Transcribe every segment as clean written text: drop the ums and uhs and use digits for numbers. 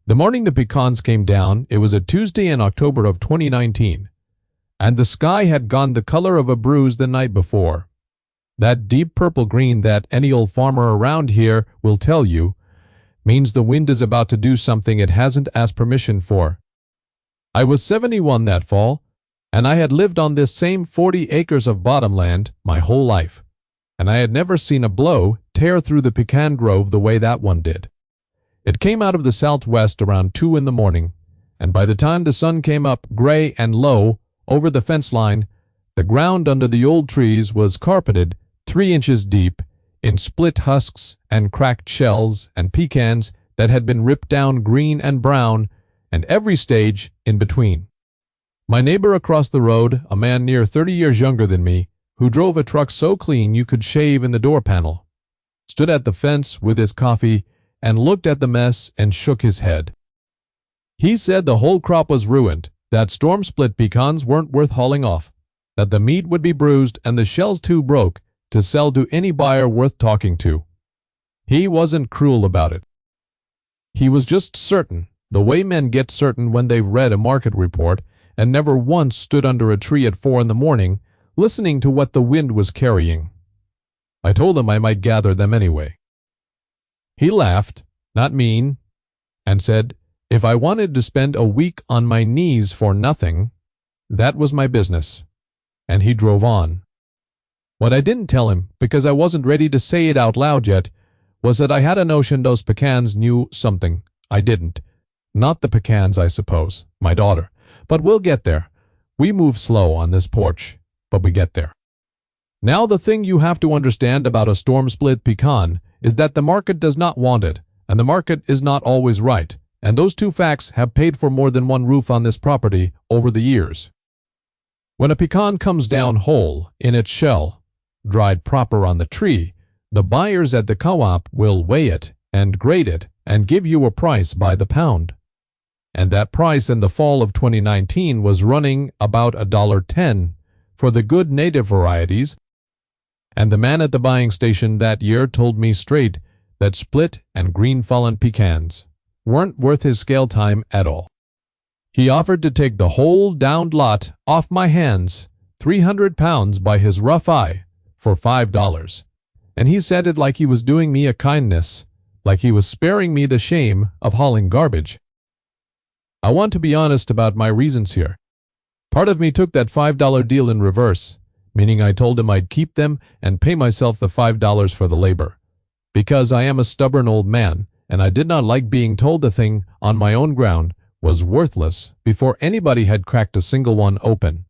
The morning the pecans came down, it was a Tuesday in October of 2019, and the sky had gone the color of a bruise the night before. That deep purple green that any old farmer around here will tell you means the wind is about to do something it hasn't asked permission for. I was 71 that fall, and I had lived on this same 40 acres of bottomland my whole life, and I had never seen a blow tear through the pecan grove the way that one did. It came out of the southwest around 2 in the morning, and by the time the sun came up gray and low over the fence line, the ground under the old trees was carpeted 3 inches deep in split husks and cracked shells and pecans that had been ripped down green and brown, and every stage in between. My neighbor across the road, a man near 30 years younger than me, who drove a truck so clean you could shave in the door panel, stood at the fence with his coffee and looked at the mess and shook his head. He said the whole crop was ruined, that storm-split pecans weren't worth hauling off, that the meat would be bruised and the shells too broke to sell to any buyer worth talking to. He wasn't cruel about it. He was just certain, the way men get certain when they've read a market report, and never once stood under a tree at 4 in the morning, listening to what the wind was carrying. I told him I might gather them anyway. He laughed, not mean, and said, if I wanted to spend a week on my knees for nothing, that was my business. And he drove on. What I didn't tell him, because I wasn't ready to say it out loud yet, was that I had a notion those pecans knew something I didn't. Not the pecans, I suppose, my daughter. But we'll get there. We move slow on this porch, but we get there. Now the thing you have to understand about a storm-split pecan is that the market does not want it, and the market is not always right, and those two facts have paid for more than one roof on this property over the years. When a pecan comes down whole, in its shell, dried proper on the tree, the buyers at the co-op will weigh it and grade it and give you a price by the pound. And that price in the fall of 2019 was running about $1.10 for the good native varieties, and the man at the buying station that year told me straight that split and green fallen pecans weren't worth his scale time at all. He offered to take the whole downed lot off my hands, 300 pounds by his rough eye, for $5. And he said it like he was doing me a kindness, like he was sparing me the shame of hauling garbage. I want to be honest about my reasons here. Part of me took that $5 deal in reverse, meaning I told him I'd keep them and pay myself the $5 for the labor, because I am a stubborn old man, and I did not like being told the thing on my own ground was worthless before anybody had cracked a single one open.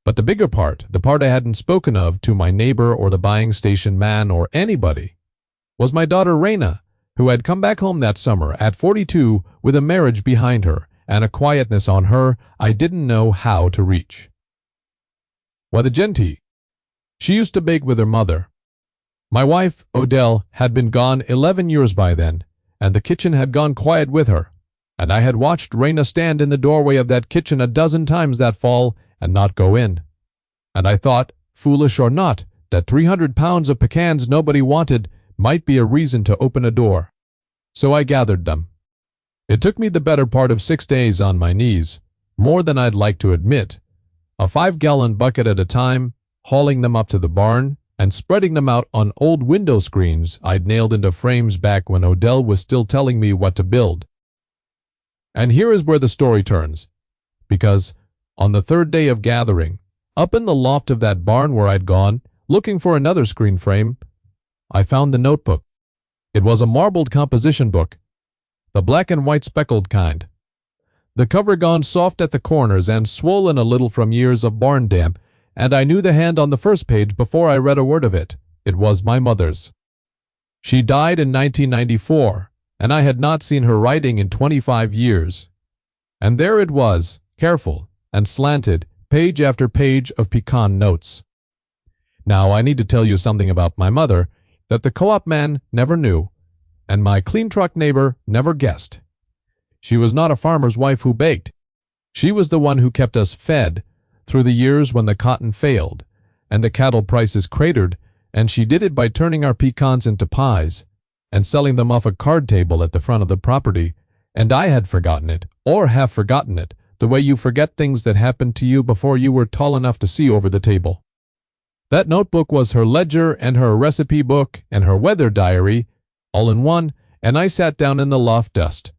But the bigger part, the part I hadn't spoken of to my neighbor or the buying station man or anybody, was my daughter Raina, who had come back home that summer at 42 with a marriage behind her and a quietness on her I didn't know how to reach. Why, the Gentee. She used to bake with her mother. My wife, Odell, had been gone 11 years by then, and the kitchen had gone quiet with her, and I had watched Raina stand in the doorway of that kitchen a dozen times that fall and not go in. And I thought, foolish or not, that 300 pounds of pecans nobody wanted might be a reason to open a door. So I gathered them. It took me the better part of 6 days on my knees, more than I'd like to admit, a 5-gallon bucket at a time, hauling them up to the barn and spreading them out on old window screens I'd nailed into frames back when Odell was still telling me what to build. And here is where the story turns, because on the 3rd day of gathering, up in the loft of that barn where I'd gone, looking for another screen frame, I found the notebook. It was a marbled composition book, the black and white speckled kind. The cover gone soft at the corners and swollen a little from years of barn damp, and I knew the hand on the first page before I read a word of it. It was my mother's. She died in 1994, and I had not seen her writing in 25 years. And there it was, careful and slanted, page after page of pecan notes. Now I need to tell you something about my mother that the co-op man never knew, and my clean truck neighbor never guessed. She was not a farmer's wife who baked. She was the one who kept us fed through the years when the cotton failed and the cattle prices cratered, and she did it by turning our pecans into pies and selling them off a card table at the front of the property and I had forgotten it, or have forgotten it, the way you forget things that happened to you before you were tall enough to see over the table. That notebook was her ledger and her recipe book and her weather diary, all in one, and I sat down in the loft dust,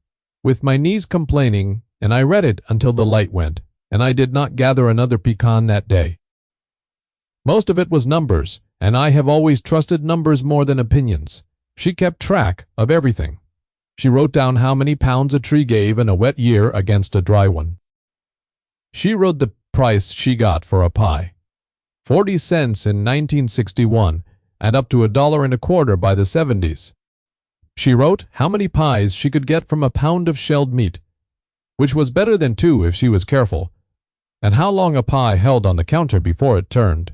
with my knees complaining, and I read it until the light went, and I did not gather another pecan that day. Most of it was numbers, and I have always trusted numbers more than opinions. She kept track of everything. She wrote down how many pounds a tree gave in a wet year against a dry one. She wrote the price she got for a pie. 40 cents in 1961 and up to $1.25 by the 70s. She wrote how many pies she could get from a pound of shelled meat, which was better than 2 if she was careful, and how long a pie held on the counter before it turned.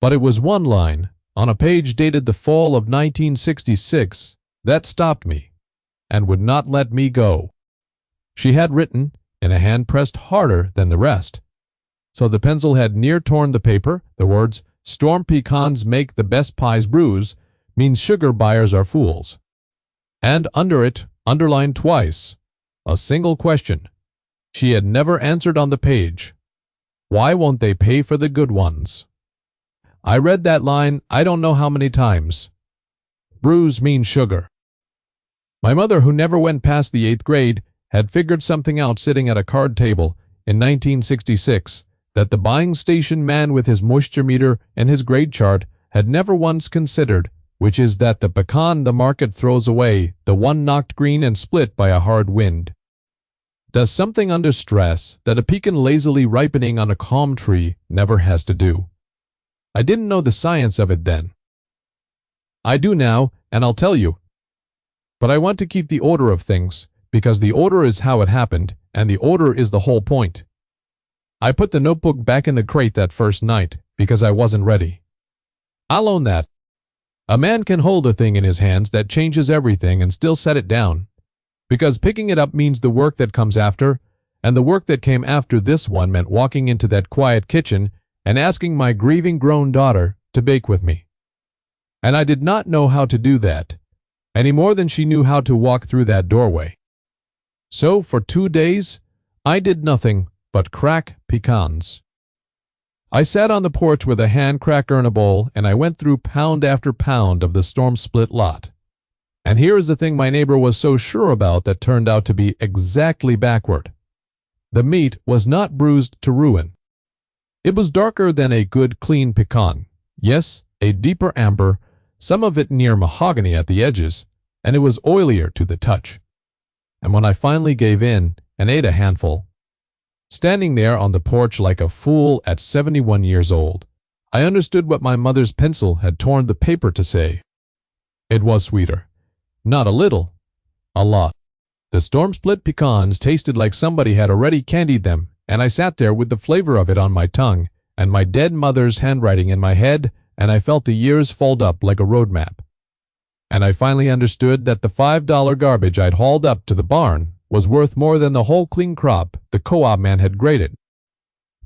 But it was one line, on a page dated the fall of 1966, that stopped me, and would not let me go. She had written, in a hand pressed harder than the rest, so the pencil had near torn the paper, the words, "Storm pecans make the best pies bruise," means sugar buyers are fools. And under it, underlined twice, a single question. She had never answered on the page. Why won't they pay for the good ones? I read that line I don't know how many times. Bruise means sugar. My mother, who never went past the 8th grade, had figured something out sitting at a card table in 1966 that the buying station man with his moisture meter and his grade chart had never once considered, which is that the pecan the market throws away, the one knocked green and split by a hard wind, does something under stress that a pecan lazily ripening on a calm tree never has to do. I didn't know the science of it then. I do now, and I'll tell you. But I want to keep the order of things, because the order is how it happened, and the order is the whole point. I put the notebook back in the crate that first night, because I wasn't ready. I'll own that. A man can hold a thing in his hands that changes everything and still set it down, because picking it up means the work that comes after, and the work that came after this one meant walking into that quiet kitchen and asking my grieving grown daughter to bake with me. And I did not know how to do that, any more than she knew how to walk through that doorway. So for 2 days, I did nothing but crack pecans. I sat on the porch with a hand cracker in a bowl, and I went through pound after pound of the storm-split lot. And here is the thing my neighbor was so sure about that turned out to be exactly backward. The meat was not bruised to ruin. It was darker than a good, clean pecan. Yes, a deeper amber, some of it near mahogany at the edges, and it was oilier to the touch. And when I finally gave in and ate a handful, standing there on the porch like a fool at 71 years old, I understood what my mother's pencil had torn the paper to say. It was sweeter. Not a little. A lot. The storm-split pecans tasted like somebody had already candied them, and I sat there with the flavor of it on my tongue and my dead mother's handwriting in my head, and I felt the years fold up like a road map. And I finally understood that the $5 garbage I'd hauled up to the barn was worth more than the whole clean crop the co-op man had graded.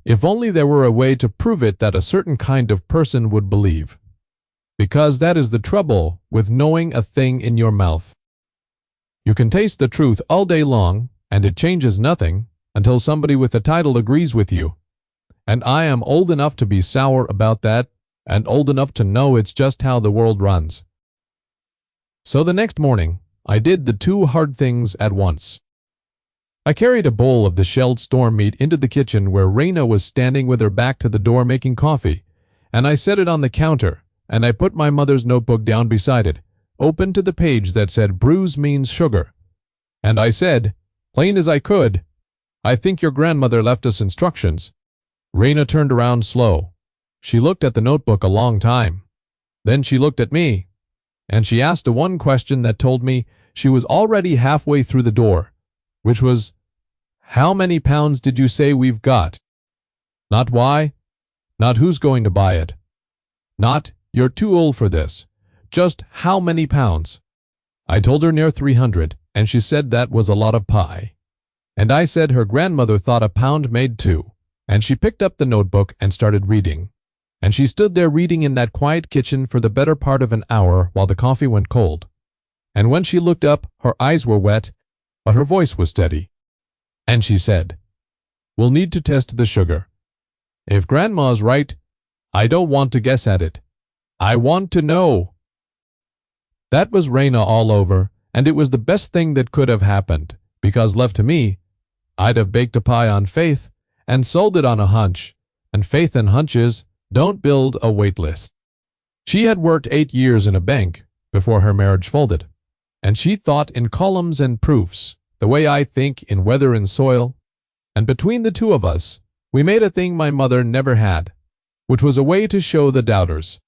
If only there were a way to prove it that a certain kind of person would believe. Because that is the trouble with knowing a thing in your mouth. You can taste the truth all day long, and it changes nothing until somebody with a title agrees with you. And I am old enough to be sour about that, and old enough to know it's just how the world runs. So the next morning, I did the 2 hard things at once. I carried a bowl of the shelled storm meat into the kitchen where Raina was standing with her back to the door making coffee, and I set it on the counter, and I put my mother's notebook down beside it, open to the page that said bruise means sugar. And I said, plain as I could, I think your grandmother left us instructions. Raina turned around slow. She looked at the notebook a long time. Then she looked at me, and she asked the one question that told me she was already halfway through the door, which was, how many pounds did you say we've got? Not why, not who's going to buy it, not you're too old for this, just how many pounds. I told her near 300, and she said that was a lot of pie. And I said her grandmother thought a pound made 2, and she picked up the notebook and started reading. And she stood there reading in that quiet kitchen for the better part of an hour while the coffee went cold. And when she looked up, her eyes were wet, but her voice was steady. And she said, "We'll need to test the sugar. If Grandma's right, I don't want to guess at it. I want to know." That was Raina all over, and it was the best thing that could have happened, because left to me, I'd have baked a pie on faith and sold it on a hunch, and faith and hunches don't build a wait list. She had worked 8 years in a bank before her marriage folded, and she thought in columns and proofs, the way I think in weather and soil, and between the two of us, we made a thing my mother never had, which was a way to show the doubters.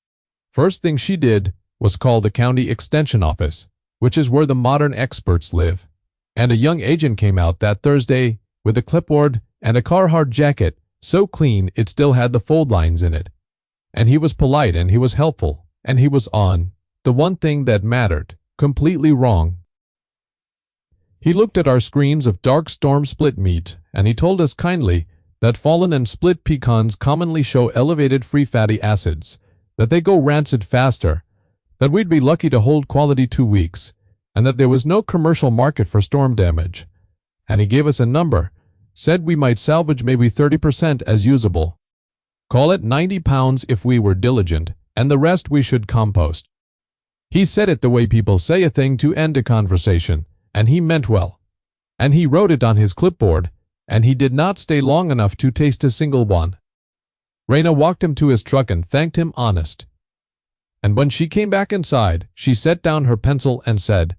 First thing she did was call the county extension office, which is where the modern experts live, and a young agent came out that Thursday with a clipboard and a Carhartt jacket so clean it still had the fold lines in it. And he was polite and he was helpful, and he was on the one thing that mattered, completely wrong. He looked at our screens of dark storm split meat, and he told us kindly that fallen and split pecans commonly show elevated free fatty acids, that they go rancid faster, that we'd be lucky to hold quality 2 weeks, and that there was no commercial market for storm damage. And he gave us a number, said we might salvage maybe 30% as usable. Call it 90 pounds if we were diligent, and the rest we should compost. He said it the way people say a thing to end a conversation, and he meant well. And he wrote it on his clipboard, and he did not stay long enough to taste a single one. Raina walked him to his truck and thanked him honest. And when she came back inside, she set down her pencil and said,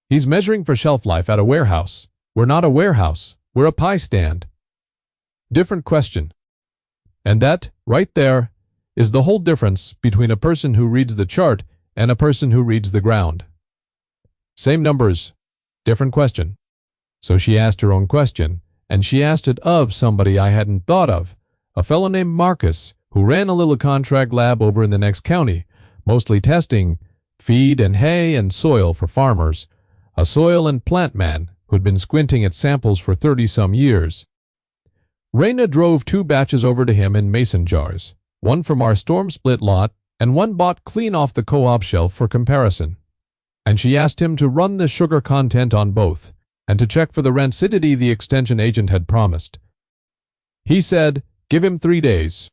"He's measuring for shelf life at a warehouse. We're not a warehouse, we're a pie stand." Different question. And that, right there, is the whole difference between a person who reads the chart and a person who reads the ground. Same numbers, different question. So she asked her own question, and she asked it of somebody I hadn't thought of, a fellow named Marcus, who ran a little contract lab over in the next county, mostly testing feed and hay and soil for farmers, a soil and plant man who'd been squinting at samples for 30-some years. Raina drove 2 batches over to him in mason jars, one from our storm split lot and one bought clean off the co-op shelf for comparison. And she asked him to run the sugar content on both and to check for the rancidity the extension agent had promised. He said, give him 3 days.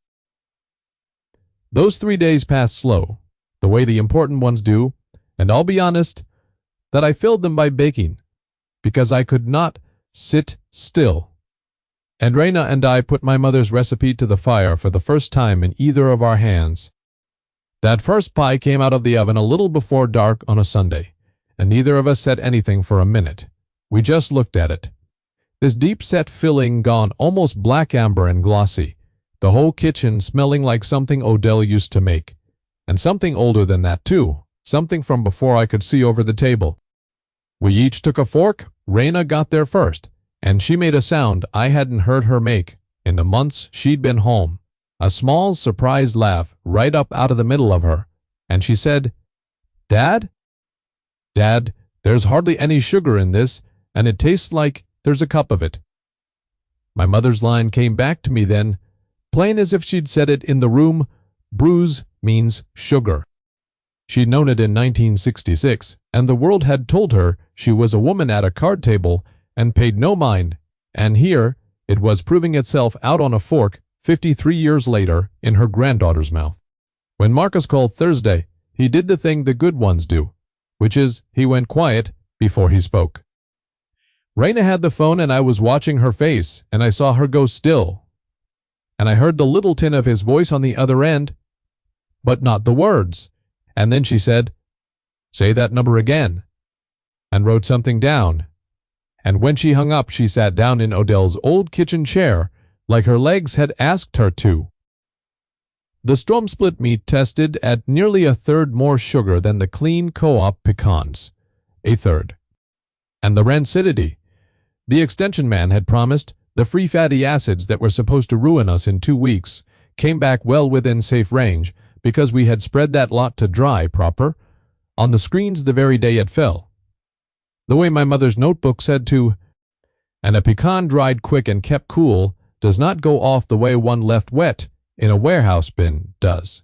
Those 3 days passed slow, the way the important ones do, and I'll be honest that I filled them by baking, because I could not sit still. And Raina and I put my mother's recipe to the fire for the first time in either of our hands. That first pie came out of the oven a little before dark on a Sunday, and neither of us said anything for a minute. We just looked at it. This deep-set filling gone almost black amber and glossy, the whole kitchen smelling like something Odell used to make, and something older than that too, something from before I could see over the table. We each took a fork. Raina got there first, and she made a sound I hadn't heard her make in the months she'd been home, a small, surprised laugh right up out of the middle of her, and she said, "Dad? Dad, there's hardly any sugar in this, and it tastes like there's a cup of it." My mother's line came back to me then, plain as if she'd said it in the room. Bruise means sugar. She'd known it in 1966, and the world had told her she was a woman at a card table and paid no mind, and here it was proving itself out on a fork 53 years later in her granddaughter's mouth. When Marcus called Thursday, he did the thing the good ones do, which is he went quiet before he spoke. Raina had the phone and I was watching her face, and I saw her go still. And I heard the little tin of his voice on the other end, but not the words. And then she said, "Say that number again," and wrote something down. And when she hung up, she sat down in Odell's old kitchen chair, like her legs had asked her to. The storm split meat tested at nearly 1/3 more sugar than the clean co-op pecans, 1/3. And the rancidity. The extension man had promised the free fatty acids that were supposed to ruin us in 2 weeks came back well within safe range because we had spread that lot to dry proper on the screens the very day it fell. The way my mother's notebook said to, and a pecan dried quick and kept cool does not go off the way one left wet in a warehouse bin does.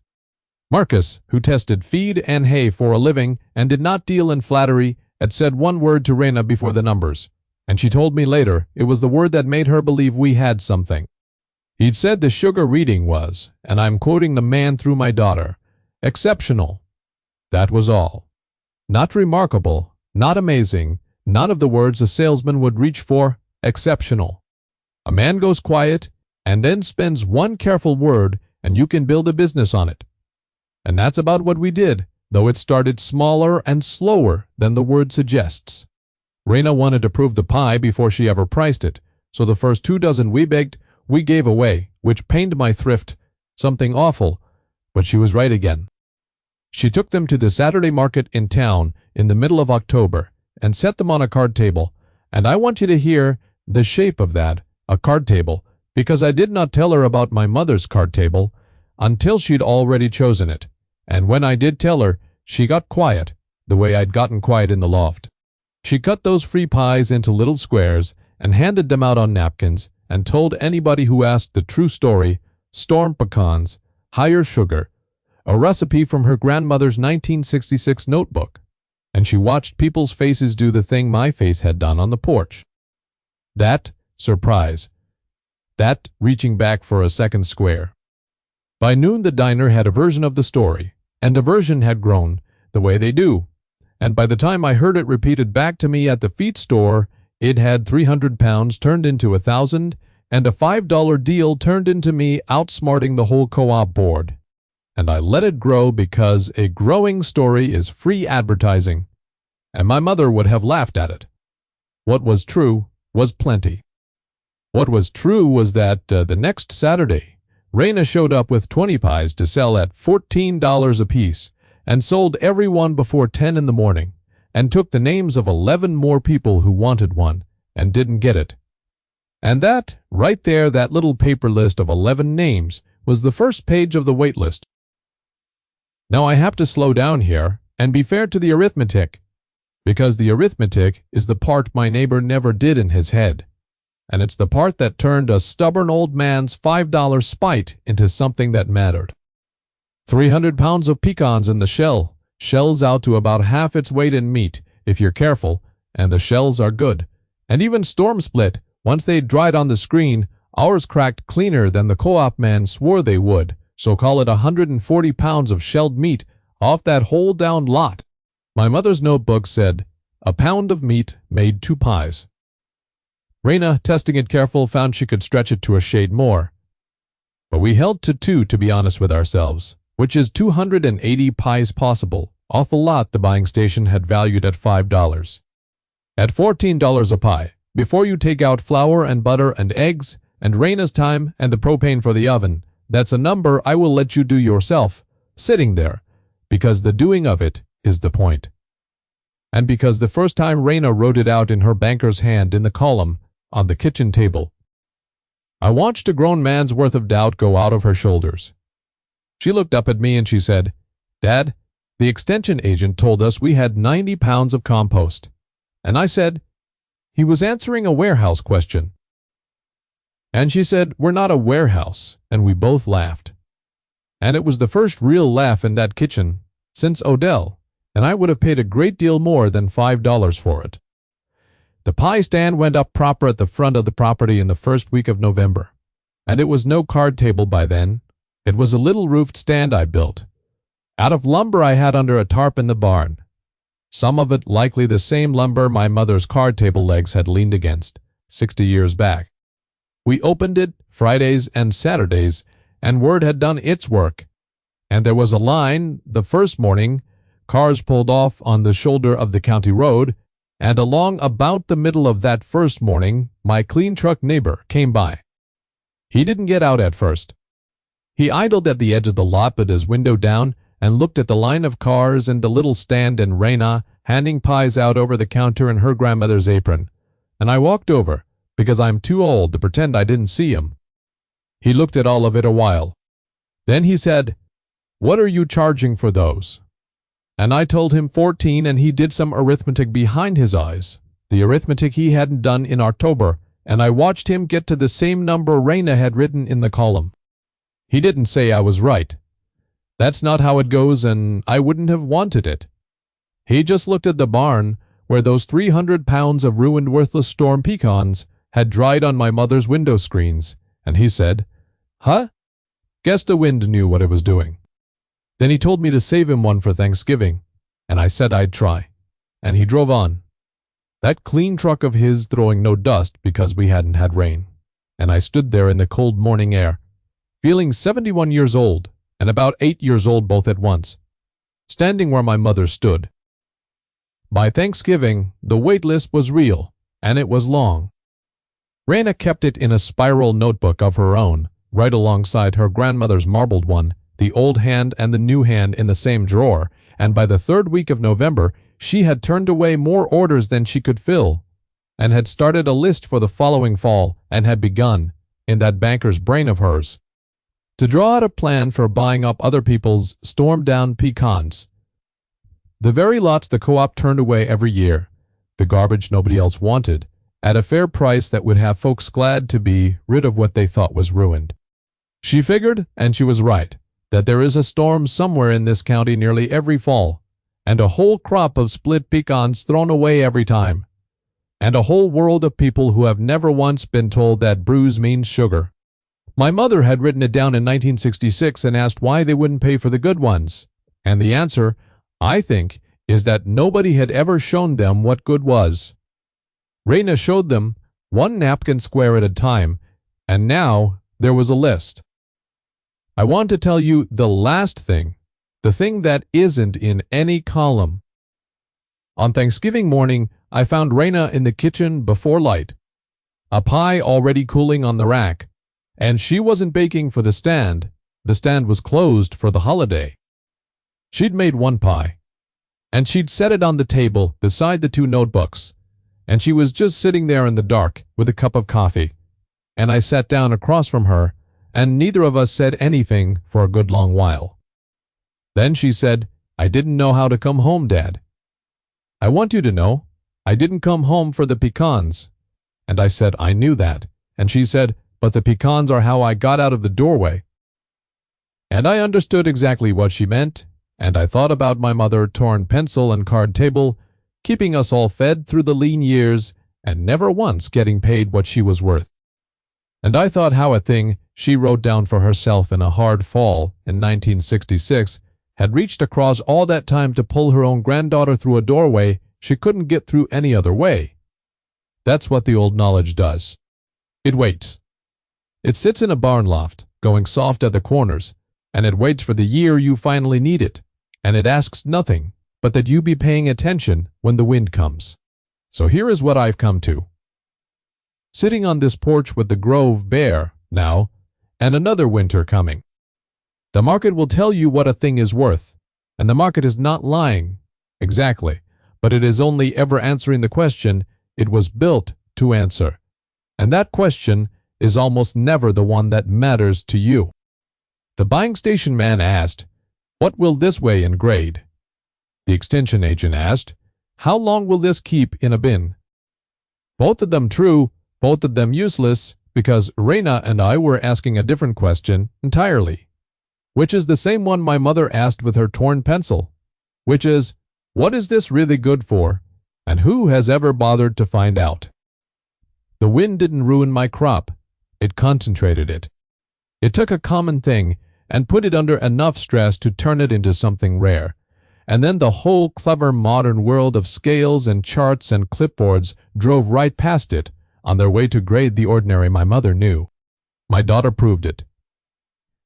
Marcus, who tested feed and hay for a living and did not deal in flattery had said one word to Raina before the numbers, and she told me later it was the word that made her believe we had something. He'd said the sugar reading was, and I'm quoting the man through my daughter, exceptional. That was all. Not remarkable, not amazing, none of the words a salesman would reach for, exceptional. A man goes quiet and then spends one careful word and you can build a business on it. And that's about what we did, though it started smaller and slower than the word suggests. Raina wanted to prove the pie before she ever priced it, so the first 2 dozen we baked, we gave away, which pained my thrift, something awful, but she was right again. She took them to the Saturday market in town in the middle of October and set them on a card table, and I want you to hear the shape of that, a card table, because I did not tell her about my mother's card table until she'd already chosen it, and when I did tell her, she got quiet, the way I'd gotten quiet in the loft. She cut those free pies into little squares and handed them out on napkins and told anybody who asked the true story, storm pecans, higher sugar, a recipe from her grandmother's 1966 notebook, and she watched people's faces do the thing my face had done on the porch. That, surprise. That, reaching back for a second square. By noon the diner had a version of the story, and the version had grown, the way they do, and by the time I heard it repeated back to me at the feed store, it had 300 pounds turned into 1,000, and a $5 deal turned into me outsmarting the whole co-op board. And I let it grow because a growing story is free advertising, and my mother would have laughed at it. What was true was plenty. What was true was that the next Saturday, Raina showed up with 20 pies to sell at $14 apiece and sold every one before 10 in the morning and took the names of 11 more people who wanted one and didn't get it. And that, right there, that little paper list of 11 names was the first page of the waitlist. Now I have to slow down here and be fair to the arithmetic, because the arithmetic is the part my neighbor never did in his head. And it's the part that turned a stubborn old man's $5 spite into something that mattered. 300 pounds of pecans in the shell, shells out to about half its weight in meat, if you're careful, and the shells are good. And even storm split, once they dried on the screen, ours cracked cleaner than the co-op man swore they would, so call it 140 pounds of shelled meat off that whole down lot. My mother's notebook said, "A pound of meat made 2 pies." Raina, testing it careful, found she could stretch it to a shade more. But we held to 2 to be honest with ourselves, which is 280 pies possible, awful lot the buying station had valued at $5. At $14 a pie, before you take out flour and butter and eggs, and Raina's time and the propane for the oven, that's a number I will let you do yourself, sitting there, because the doing of it is the point. And because the first time Raina wrote it out in her banker's hand in the column, on the kitchen table, I watched a grown man's worth of doubt go out of her shoulders. She looked up at me and she said, "Dad, the extension agent told us we had 90 pounds of compost." And I said, "He was answering a warehouse question." And she said, "We're not a warehouse," and we both laughed. And it was the first real laugh in that kitchen since Odell, and I would have paid a great deal more than $5 for it. The pie stand went up proper at the front of the property in the first week of November, and it was no card table by then. It was a little roofed stand I built, out of lumber I had under a tarp in the barn, some of it likely the same lumber my mother's card table legs had leaned against 60 years back. We opened it Fridays and Saturdays, and word had done its work, and there was a line the first morning. Cars pulled off on the shoulder of the county road, and along about the middle of that first morning, my clean truck neighbor came by. He didn't get out at first. He idled at the edge of the lot with his window down and looked at the line of cars and the little stand and Raina handing pies out over the counter in her grandmother's apron, and I walked over because I'm too old to pretend I didn't see him. He looked at all of it a while. Then he said, "What are you charging for those?" And I told him 14, and he did some arithmetic behind his eyes, the arithmetic he hadn't done in October, and I watched him get to the same number Raina had written in the column. He didn't say I was right. That's not how it goes, and I wouldn't have wanted it. He just looked at the barn, where those 300 pounds of ruined worthless storm pecans had dried on my mother's window screens, and he said, "Huh? Guess the wind knew what it was doing." Then he told me to save him one for Thanksgiving, and I said I'd try, and he drove on. That clean truck of his throwing no dust because we hadn't had rain, and I stood there in the cold morning air, feeling 71 years old and about 8 years old both at once, standing where my mother stood. By Thanksgiving, the waitlist was real, and it was long. Raina kept it in a spiral notebook of her own, right alongside her grandmother's marbled one, the old hand and the new hand in the same drawer, and by the third week of November, she had turned away more orders than she could fill, and had started a list for the following fall, and had begun, in that banker's brain of hers, to draw out a plan for buying up other people's stormed-down pecans. The very lots the co-op turned away every year, the garbage nobody else wanted, at a fair price that would have folks glad to be rid of what they thought was ruined. She figured, and she was right, that there is a storm somewhere in this county nearly every fall, and a whole crop of split pecans thrown away every time, and a whole world of people who have never once been told that bruise means sugar. My mother had written it down in 1966 and asked why they wouldn't pay for the good ones, and the answer, I think, is that nobody had ever shown them what good was. Raina showed them, one napkin square at a time, and now there was a list. I want to tell you the last thing, the thing that isn't in any column. On Thanksgiving morning, I found Raina in the kitchen before light, a pie already cooling on the rack, and she wasn't baking for the stand was closed for the holiday. She'd made one pie, and she'd set it on the table beside the two notebooks, and she was just sitting there in the dark with a cup of coffee, and I sat down across from her, and neither of us said anything for a good long while. Then she said, "I didn't know how to come home, Dad. I want you to know, I didn't come home for the pecans." And I said I knew that, and she said, "But the pecans are how I got out of the doorway." And I understood exactly what she meant, and I thought about my mother, torn pencil and card table, keeping us all fed through the lean years and never once getting paid what she was worth. And I thought how a thing she wrote down for herself in a hard fall in 1966 had reached across all that time to pull her own granddaughter through a doorway she couldn't get through any other way. That's what the old knowledge does. It waits. It sits in a barn loft, going soft at the corners, and it waits for the year you finally need it, and it asks nothing but that you be paying attention when the wind comes. So here is what I've come to. Sitting on this porch with the grove bare, now, and another winter coming. The market will tell you what a thing is worth, and the market is not lying, exactly, but it is only ever answering the question it was built to answer, and that question is almost never the one that matters to you. The buying station man asked, "What will this weigh in grade?" The extension agent asked, "How long will this keep in a bin?" Both of them true, both of them useless, because Raina and I were asking a different question entirely, which is the same one my mother asked with her torn pencil, which is, what is this really good for, and who has ever bothered to find out? The wind didn't ruin my crop, it concentrated it. It took a common thing and put it under enough stress to turn it into something rare, and then the whole clever modern world of scales and charts and clipboards drove right past it on their way to grade the ordinary my mother knew. My daughter proved it.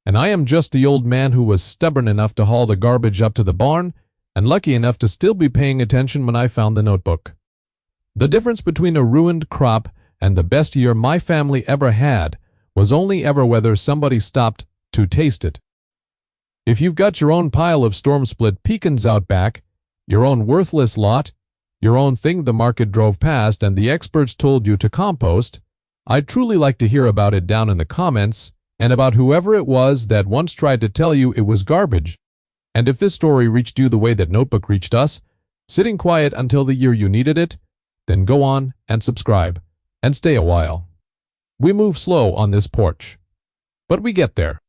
And I am just the old man who was stubborn enough to haul the garbage up to the barn and lucky enough to still be paying attention when I found the notebook. The difference between a ruined crop and the best year my family ever had was only ever whether somebody stopped to taste it. If you've got your own pile of storm-split pecans out back, your own worthless lot, your own thing the market drove past and the experts told you to compost, I'd truly like to hear about it down in the comments and about whoever it was that once tried to tell you it was garbage. And if this story reached you the way that Notebook reached us, sitting quiet until the year you needed it, then go on and subscribe and stay a while. We move slow on this porch, but we get there.